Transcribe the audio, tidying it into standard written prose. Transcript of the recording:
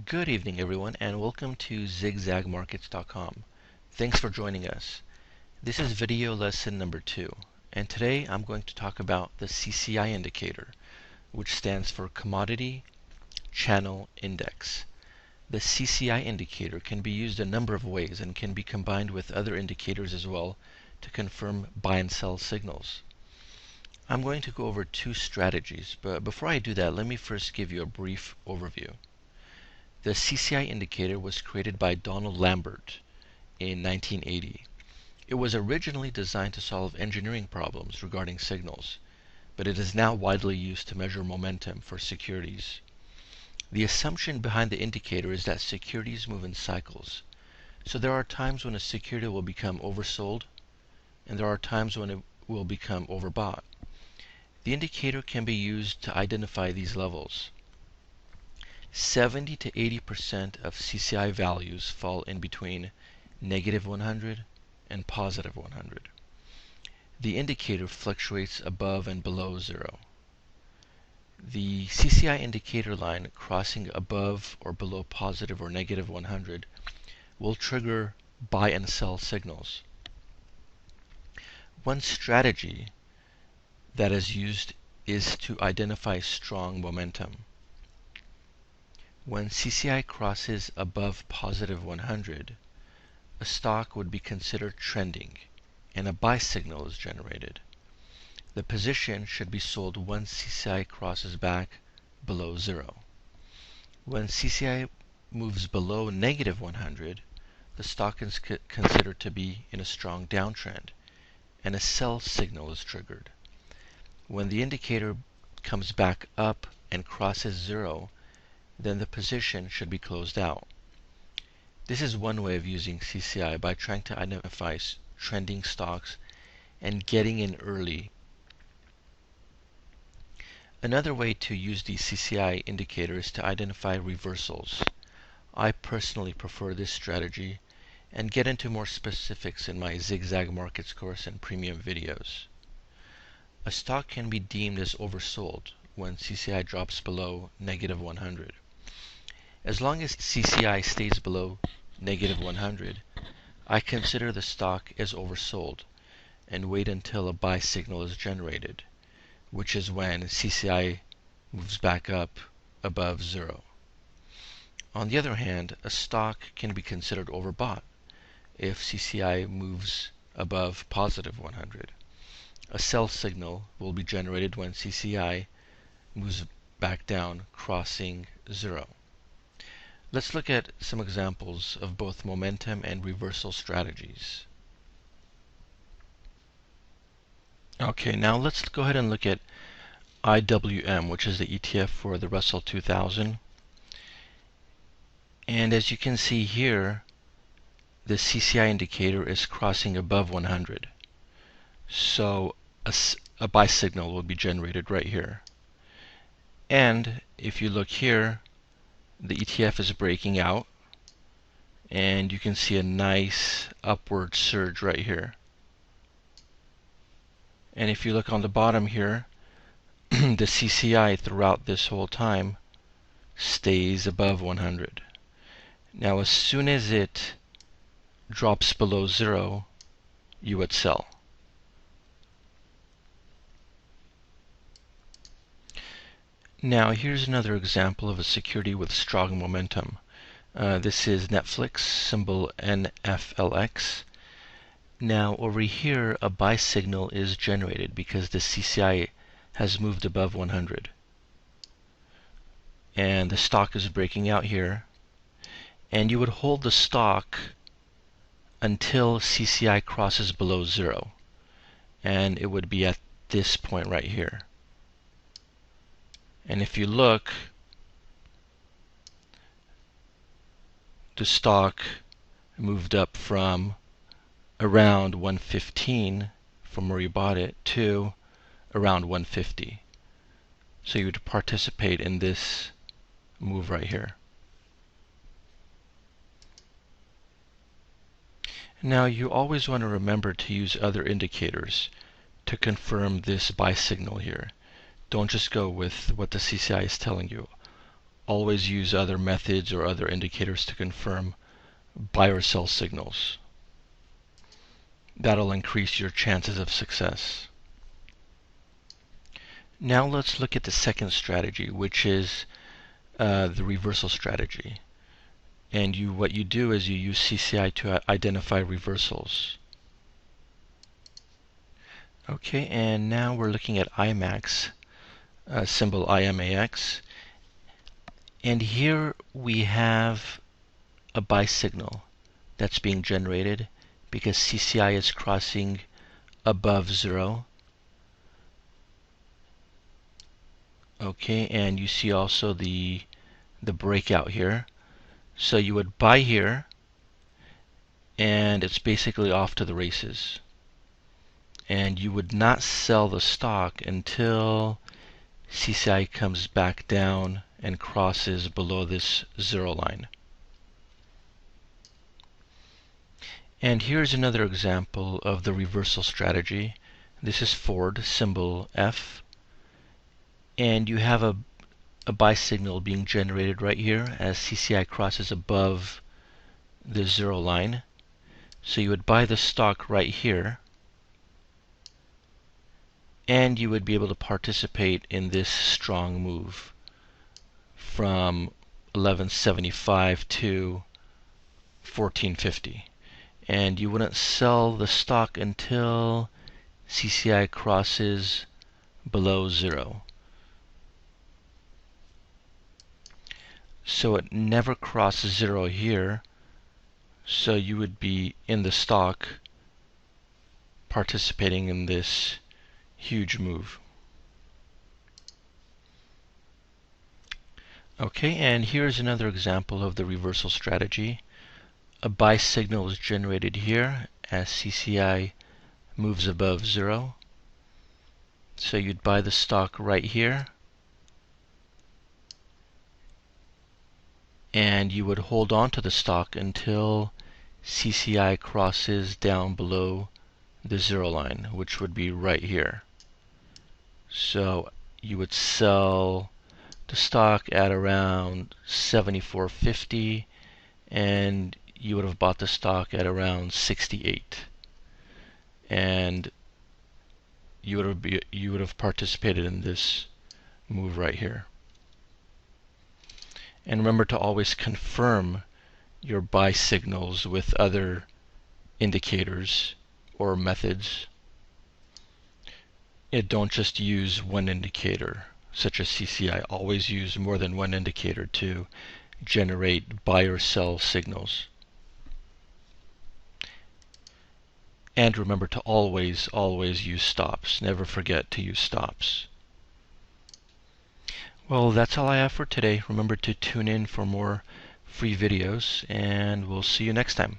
Good evening, everyone, and welcome to zigzagmarkets.com. Thanks for joining us. This is video lesson number 2, and today I'm going to talk about the CCI indicator, which stands for Commodity Channel Index. The CCI indicator can be used a number of ways and can be combined with other indicators as well to confirm buy and sell signals. I'm going to go over 2 strategies, but before I do that, let me first give you a brief overview. The CCI indicator was created by Donald Lambert in 1980. It was originally designed to solve engineering problems regarding signals, but it is now widely used to measure momentum for securities. The assumption behind the indicator is that securities move in cycles. So there are times when a security will become oversold, and there are times when it will become overbought. The indicator can be used to identify these levels. 70 to 80% of CCI values fall in between negative 100 and positive 100. The indicator fluctuates above and below 0. The CCI indicator line crossing above or below positive or negative 100 will trigger buy and sell signals. One strategy that is used is to identify strong momentum. When CCI crosses above positive 100, a stock would be considered trending and a buy signal is generated. The position should be sold once CCI crosses back below 0. When CCI moves below negative 100, the stock is considered to be in a strong downtrend and a sell signal is triggered. When the indicator comes back up and crosses 0, then the position should be closed out. This is one way of using CCI by trying to identify trending stocks and getting in early. Another way to use the CCI indicator is to identify reversals. I personally prefer this strategy and get into more specifics in my Zigzag Markets course and premium videos. A stock can be deemed as oversold when CCI drops below negative 100. As long as CCI stays below negative 100, I consider the stock as oversold and wait until a buy signal is generated, which is when CCI moves back up above 0. On the other hand, a stock can be considered overbought if CCI moves above positive 100. A sell signal will be generated when CCI moves back down, crossing 0. Let's look at some examples of both momentum and reversal strategies. Okay, now let's go ahead and look at IWM, which is the ETF for the Russell 2000. And as you can see here, the CCI indicator is crossing above 100. So a buy signal will be generated right here. And if you look here, the ETF is breaking out, and you can see a nice upward surge right here. And if you look on the bottom here, the CCI throughout this whole time stays above 100. Now as soon as it drops below 0, you would sell. Now here's another example of a security with strong momentum. This is Netflix, symbol NFLX. Now over here a buy signal is generated because the CCI has moved above 100. And the stock is breaking out here. And you would hold the stock until CCI crosses below 0. And it would be at this point right here. And if you look, the stock moved up from around 115 from where you bought it to around 150. So you would participate in this move right here. Now you always want to remember to use other indicators to confirm this buy signal here. Don't just go with what the CCI is telling you. always use other methods or other indicators to confirm buy or sell signals. That'll increase your chances of success. Now let's look at the second strategy, which is the reversal strategy. And what you do is you use CCI to identify reversals. Okay, and now we're looking at IMAX, symbol IMAX. And here we have a buy signal that's being generated because CCI is crossing above 0. Okay, and you see also the breakout here. So you would buy here, and it's basically off to the races. And you would not sell the stock until CCI comes back down and crosses below this 0 line. And here's another example of the reversal strategy. This is Ford, symbol F. And you have a buy signal being generated right here as CCI crosses above the 0 line. So you would buy the stock right here, and you would be able to participate in this strong move from 1175 to 1450. And you wouldn't sell the stock until CCI crosses below 0. So it never crosses 0 here, so you would be in the stock participating in this huge move. Okay, and here's another example of the reversal strategy. A buy signal is generated here as CCI moves above 0. So you'd buy the stock right here, and you would hold on to the stock until CCI crosses down below the 0 line, which would be right here. So you would sell the stock at around 74.50, and you would have bought the stock at around 68, and you would have participated in this move right here. And remember to always confirm your buy signals with other indicators or methods. Don't just use one indicator, such as CCI. Always use more than one indicator to generate buy or sell signals. And remember to always use stops. Never forget to use stops. Well, that's all I have for today. Remember to tune in for more free videos, and we'll see you next time.